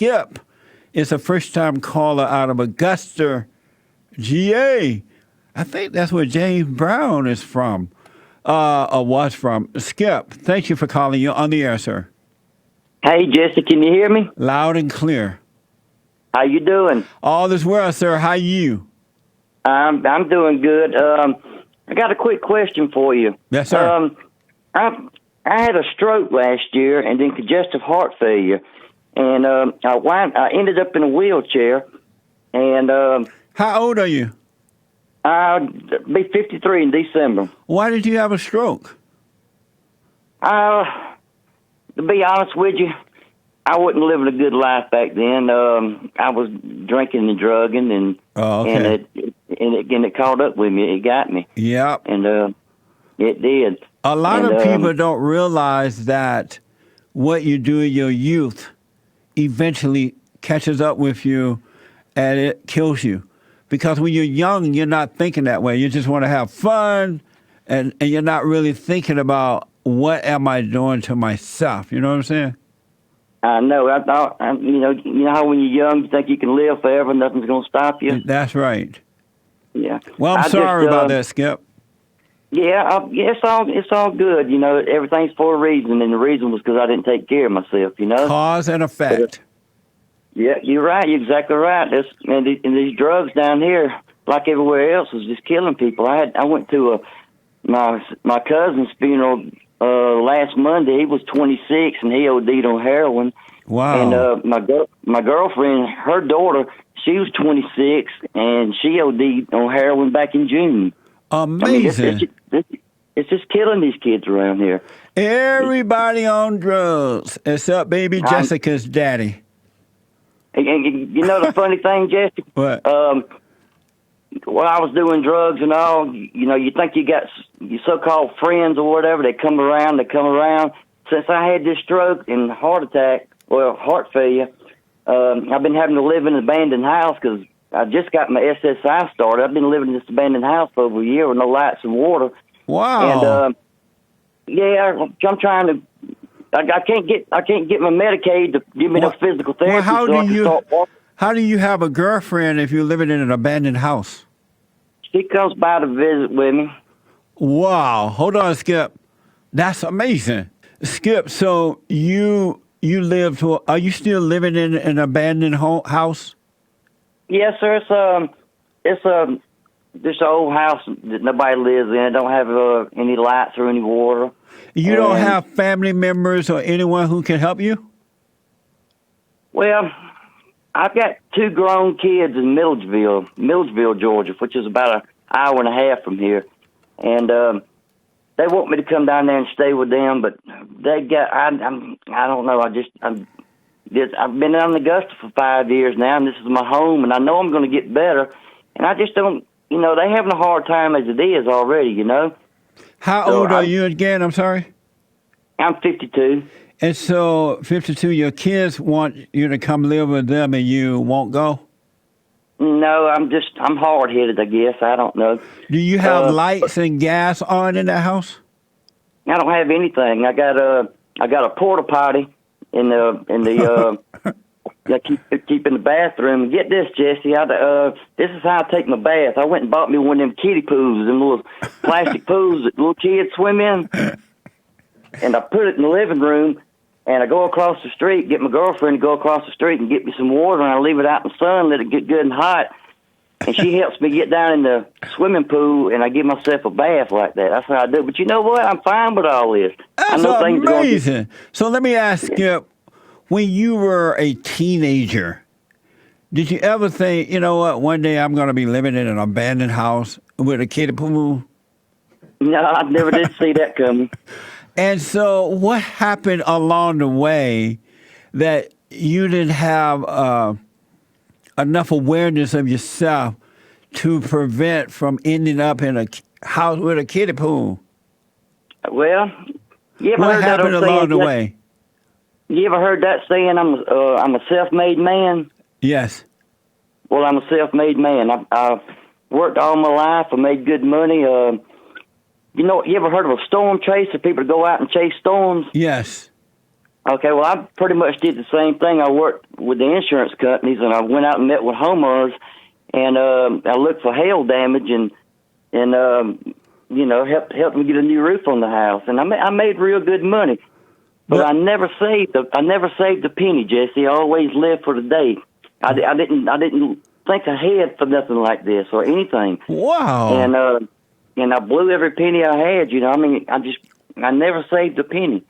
Skip is a first-time caller out of Augusta, GA. I think that's where James Brown is from, or was from. Skip, thank you for calling. You're on the air, sir. Hey, Jesse, can you hear me? Loud and clear. How you doing? All is well, sir. How you? I'm doing good. I got a quick question for you. Yes, sir. I had a stroke last year and then congestive heart failure, and I ended up in a wheelchair. And How old are you? I'll be 53 in December. Why did you have a stroke? To be honest with you, I wasn't living a good life back then. I was drinking and drugging, and it caught up with me. It got me. Yep. And it did. A lot of people don't realize that what you do in your youth eventually catches up with you and it kills you. Because when you're young, you're not thinking that way. You just want to have fun, and you're not really thinking about what am I doing to myself. You know what I'm saying? I know. I thought, you know how when you're young, you think you can live forever, nothing's going to stop you? That's right. Yeah. Well, I'm sorry about that, Skip. Yeah, it's all good. You know, everything's for a reason, and the reason was because I didn't take care of myself, you know? Cause and effect. Yeah, you're right. You're exactly right. And these drugs down here, like everywhere else, is just killing people. I went to my cousin's funeral last Monday. He was 26 and he OD'd on heroin. Wow. And my girlfriend, her daughter, she was 26 and she OD'd on heroin back in June. Amazing. I mean, it's just killing these kids around here. Everybody on drugs except baby Jessica's daddy. And you know the funny thing, Jesse? What? When I was doing drugs and all, you know, you think you got your so-called friends or whatever. They come around. Since I had this stroke and heart failure, I've been having to live in an abandoned house because I just got my SSI started. I've been living in this abandoned house for over a year with no lights and water. Wow. And I'm trying to. I can't get my Medicaid to give me no physical therapy. Well, how do you have a girlfriend if you're living in an abandoned house? She comes by to visit with me. Wow. Hold on, Skip. That's amazing. Skip, so you are you still living in an abandoned house? Yes, sir. It's this old house that nobody lives in. It don't have any lights or any water. You don't have family members or anyone who can help you? Well, I've got two grown kids in Milledgeville, Georgia, which is about an hour and a half from here. And they want me to come down there and stay with them, but I don't know. I've been down in Augusta for 5 years now, and this is my home, and I know I'm going to get better. And I just don't, you know, they're having a hard time as it is already, you know. How old are you again? I'm sorry? I'm 52. And so, 52, your kids want you to come live with them and you won't go? No, I'm hard-headed, I guess. I don't know. Do you have lights and gas on in that house? I don't have anything. I got a porta potty in the keep in the bathroom. And get this, Jesse. This is how I take my bath. I went and bought me one of them kiddie pools, them little plastic pools that little kids swim in. And I put it in the living room, and I go across the street, get my girlfriend to go across the street and get me some water, and I leave it out in the sun, let it get good and hot. And she helps me get down in the swimming pool, and I give myself a bath like that. That's how I do it. But you know what? I'm fine with all this. That's amazing. So let me ask you, when you were a teenager, did you ever think, you know what, one day I'm going to be living in an abandoned house with a kiddie pool? No, I never did see that coming. And so what happened along the way that you didn't have enough awareness of yourself to prevent from ending up in a house with a kiddie pool? Well, you ever what heard happened that along the way? You ever heard that saying, I'm a self-made man? Yes. Well, I'm a self-made man. I've worked all my life. I made good money. You ever heard of a storm chaser? People go out and chase storms? Yes. Okay, well, I pretty much did the same thing. I worked with the insurance companies, and I went out and met with homeowners, and I looked for hail damage, and helped them get a new roof on the house, and I made real good money. But I never saved a penny, Jesse. I always lived for the day. I didn't think ahead for nothing like this or anything. Wow. And I blew every penny I had. I never saved a penny.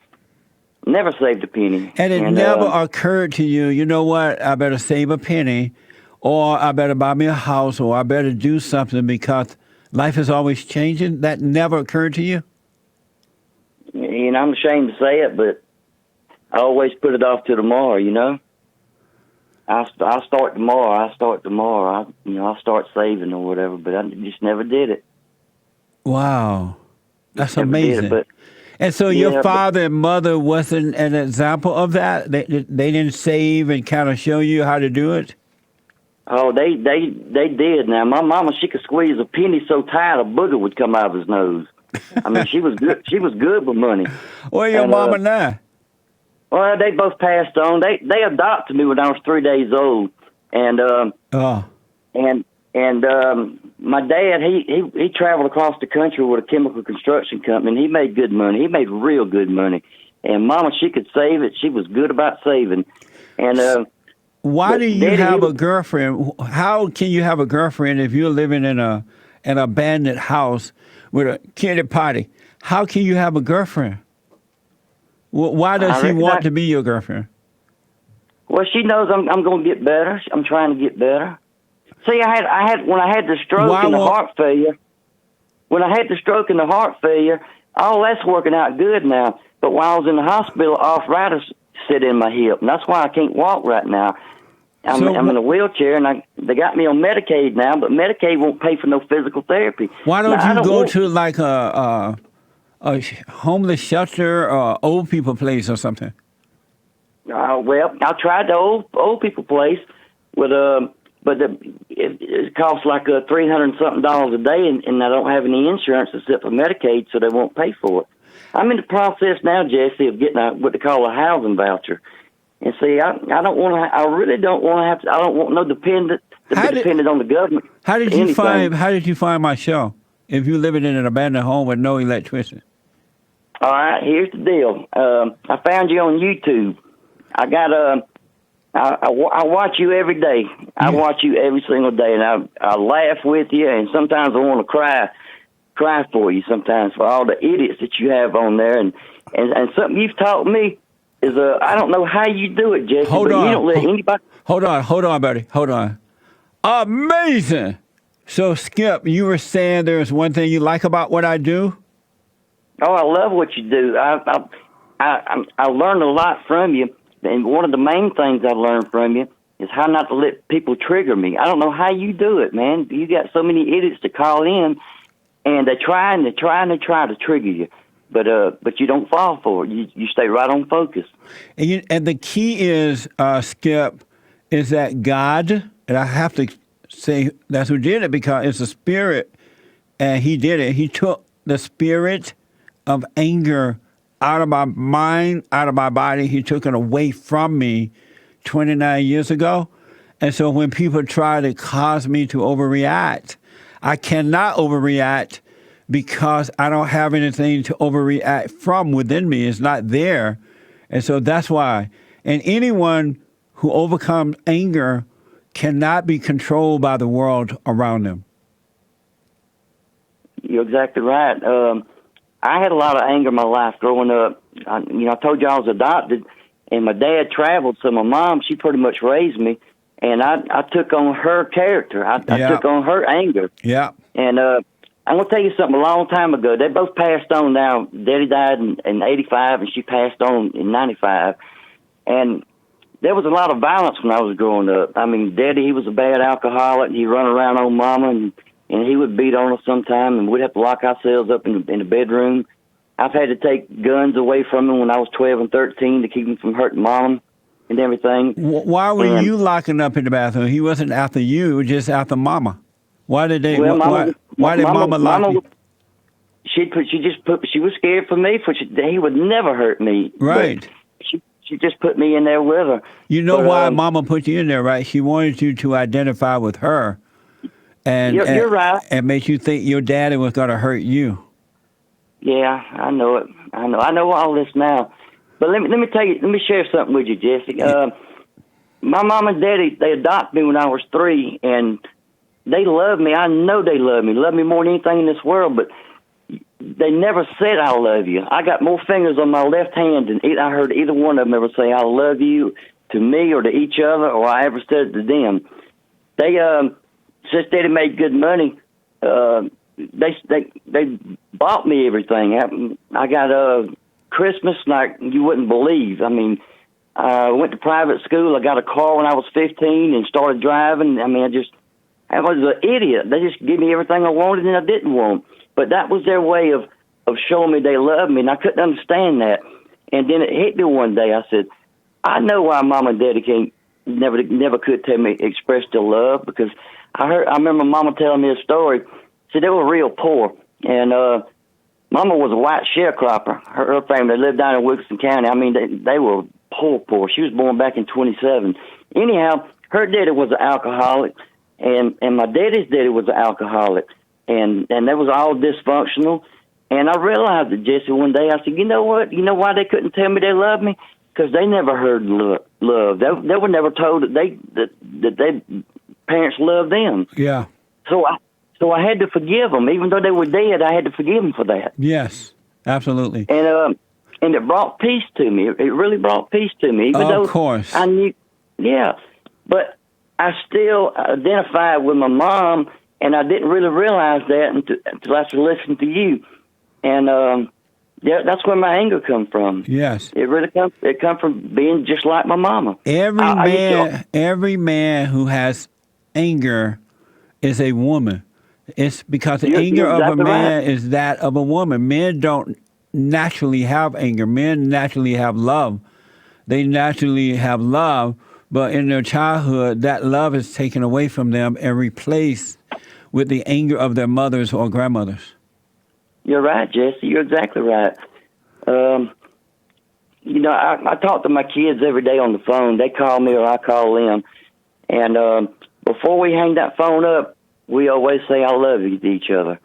Never saved a penny. And it never occurred to you, you know what, I better save a penny, or I better buy me a house, or I better do something because life is always changing? That never occurred to you? I'm ashamed to say it, but I always put it off to tomorrow, I'll start tomorrow. I'll start saving or whatever, but I just never did it. Wow. That's amazing. And so your father and mother wasn't an example of that? They didn't save and kind of show you how to do it? Oh, they did. Now, my mama, she could squeeze a penny so tight a booger would come out of his nose. She was good. She was good with money. Where your mama now? Well, they both passed on. They adopted me when I was 3 days old, and my dad he traveled across the country with a chemical construction company, and he made good money. He made real good money. And Mama, she could save it. She was good about saving. And why do you have a girlfriend? How can you have a girlfriend if you're living in an abandoned house with a kiddie potty? How can you have a girlfriend? Why does she want to be your girlfriend? Well, she knows I'm going to get better. I'm trying to get better. See, I had when I had the stroke and the heart failure. When I had the stroke and the heart failure, all that's working out good now. But while I was in the hospital, arthritis set in my hip, and that's why I can't walk right now. I'm in a wheelchair, and they got me on Medicaid now, but Medicaid won't pay for no physical therapy. Why don't you go to like a homeless shelter or old people place or something? Well, I tried the old people place with but it costs like $300 and something a day, and I don't have any insurance except for Medicaid, so they won't pay for it. I'm in the process now, Jesse, of getting what they call a housing voucher. And see, I don't want to. I really don't want to have to. I don't want no dependent on the government. How did you find my show? If you're living in an abandoned home with no electricity. All right, here's the deal. I found you on YouTube. I got I watch you every day. I watch you every single day, and I laugh with you, and sometimes I want to cry for you sometimes for all the idiots that you have on there, and something you've taught me is I don't know how you do it, Jesse. Hold on. You don't let anybody. Hold on, buddy. Hold on. Amazing. So, Skip, you were saying there's one thing you like about what I do? Oh, I love what you do. I learned a lot from you, and one of the main things I learned from you is how not to let people trigger me. I don't know how you do it, man. You got so many idiots to call in, and they try to trigger you, but you don't fall for it. You stay right on focus. And the key is, Skip, is that God, and I have to say that's who did it because it's a spirit, and He did it. He took the spirit of anger out of my mind, out of my body. He took it away from me 29 years ago. And so when people try to cause me to overreact, I cannot overreact because I don't have anything to overreact from within me. It's not there. And so that's why. And anyone who overcomes anger cannot be controlled by the world around them. You're exactly right. I had a lot of anger in my life growing up. I told you I was adopted, and my dad traveled, so my mom, she pretty much raised me, and I took on her character. I took on her anger. Yeah. And I'm going to tell you something a long time ago. They both passed on now. Daddy died in 85, and she passed on in 95. And there was a lot of violence when I was growing up. I mean, Daddy, he was a bad alcoholic, and he'd run around on Mama, and he would beat on us sometime, and we'd have to lock ourselves up in the bedroom. I've had to take guns away from him when I was 12 and 13 to keep him from hurting Mom and everything. Why were you locking up in the bathroom? He wasn't after you, just after Mama. Why did they? Well, why did Mama lock you? She was scared for me. He would never hurt me. Right. she just put me in there with her. You know But, why Mama put you in there, right? She wanted you to identify with her, and You're right. and made you think your daddy was going to hurt you. Yeah, I know it. I know all this now. But let me tell you. Let me share something with you, Jesse. My mom and daddy, they adopted me when I was 3, and they love me. I know they love me. Love me more than anything in this world. But they never said I love you. I got more fingers on my left hand than I heard either one of them ever say I love you to me or to each other, or I ever said it to them. They since daddy made good money, they bought me everything. I got Christmas like you wouldn't believe. I mean, I went to private school. I got a car when I was 15 and started driving. I mean, I was an idiot. They just gave me everything I wanted and I didn't want. But that was their way of showing me they loved me, and I couldn't understand that. And then it hit me one day. I said, I know why Mom and Daddy never could tell me express their love, because I remember Mama telling me a story. See, they were real poor, and Mama was a white sharecropper. Her family, they lived down in Wilkinson County. I mean, they were poor. She was born back in 27. Anyhow, her daddy was an alcoholic, and my daddy's daddy was an alcoholic, and they was all dysfunctional. And I realized it, Jesse, one day. I said, you know what? You know why they couldn't tell me they loved me? Because they never heard love. They were never told that they parents loved them. Yeah. So I had to forgive them, even though they were dead. I had to forgive them for that. Yes, absolutely. And it brought peace to me. It really brought peace to me, even though of course. I knew. Yeah, but I still identified with my mom, and I didn't really realize that until I started listening to you. And that's where my anger comes from. Yes, it really comes. It comes from being just like my mama. Every man who has anger is a woman. It's because the anger of a man is that of a woman. Men don't naturally have anger. Men naturally have love. They naturally have love, but in their childhood, that love is taken away from them and replaced with the anger of their mothers or grandmothers. You're right, Jesse. You're exactly right. I talk to my kids every day on the phone. They call me or I call them. And before we hang that phone up, we always say I love you to each other.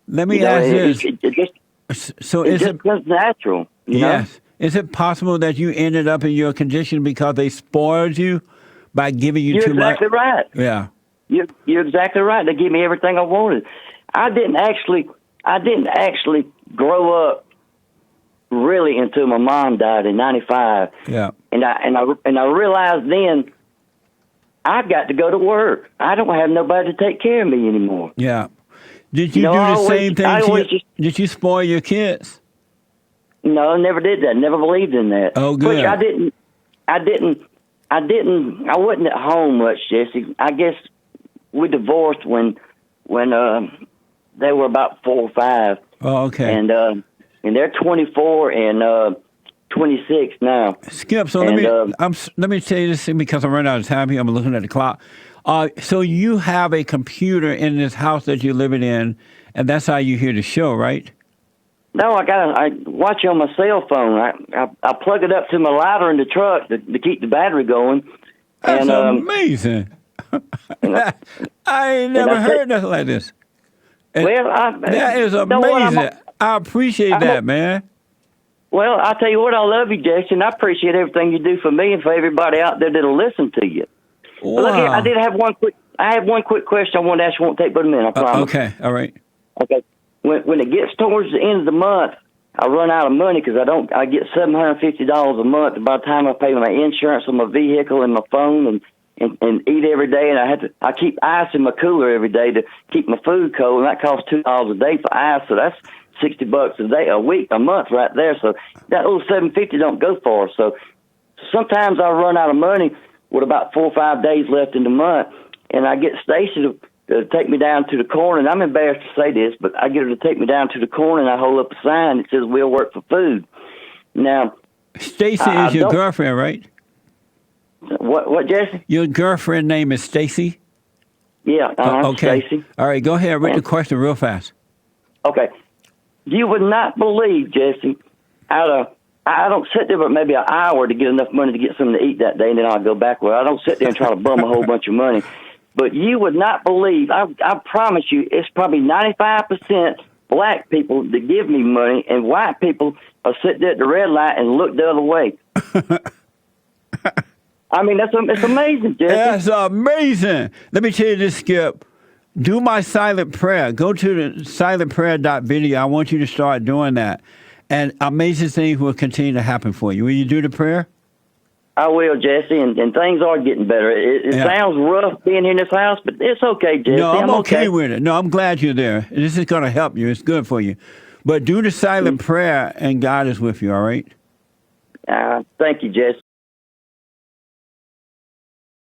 Let me ask this. It just comes natural. Yes. Is it possible that you ended up in your condition because they spoiled you by giving you too much? You're exactly right. Yeah. You're exactly right. They gave me everything I wanted. I didn't actually grow up really until my mom died in '95. Yeah. And I realized then I've got to go to work. I don't have nobody to take care of me anymore. Yeah. Did you do the same thing? Did you spoil your kids? No, I never did that. Never believed in that. Oh, good. Which I wasn't at home much, Jesse. I guess we divorced when they were about 4 or 5. Oh, okay. And they're 24 and 26 now. Skip. So let me tell you this because I'm running out of time here. I'm looking at the clock. So you have a computer in this house that you're living in, and that's how you hear the show, right? No, I watch it on my cell phone. I plug it up to my lighter in the truck to keep the battery going. That's amazing. I ain't never heard nothing like this. That is amazing. I appreciate that, man. Well, I tell you what, I love you, Jason. I appreciate everything you do for me and for everybody out there that'll listen to you. Wow. Look, I did have one quick. I have one quick question I want to ask. Won't take but a minute. I promise. Okay. All right. Okay. When it gets towards the end of the month, I run out of money because I get $750 a month. By the time I pay my insurance on my vehicle and my phone and eat every day, and I keep ice in my cooler every day to keep my food cold, and that costs $2 a day for ice. So that's $60 a week, a month right there. So that little $750 don't go far. So sometimes I run out of money with about 4 or 5 days left in the month, and I get Stacy to take me down to the corner. And I'm embarrassed to say this, but I get her to take me down to the corner, and I hold up a sign that says "We'll work for food." Now, Stacy is your girlfriend, right? What, Jesse? Your girlfriend name is Stacy? Yeah. Okay. Stacy. All right. Go ahead. Read the question real fast. Okay. You would not believe, Jesse, out I don't sit there but maybe an hour to get enough money to get something to eat that day, and then I'll go back. Well, I don't sit there and try to bum a whole bunch of money. But you would not believe, I promise you, it's probably 95% black people that give me money, and white people will sit there at the red light and look the other way. I mean, it's amazing, Jesse. That's amazing. Let me tell you this, Skip. Do my silent prayer. Go to the silentprayer.video. I want you to start doing that. And amazing things will continue to happen for you. Will you do the prayer? I will, Jesse, and things are getting better. It sounds rough being in this house, but it's okay, Jesse. No, I'm okay with it. No, I'm glad you're there. This is going to help you. It's good for you. But do the silent prayer, and God is with you, all right? Thank you, Jesse.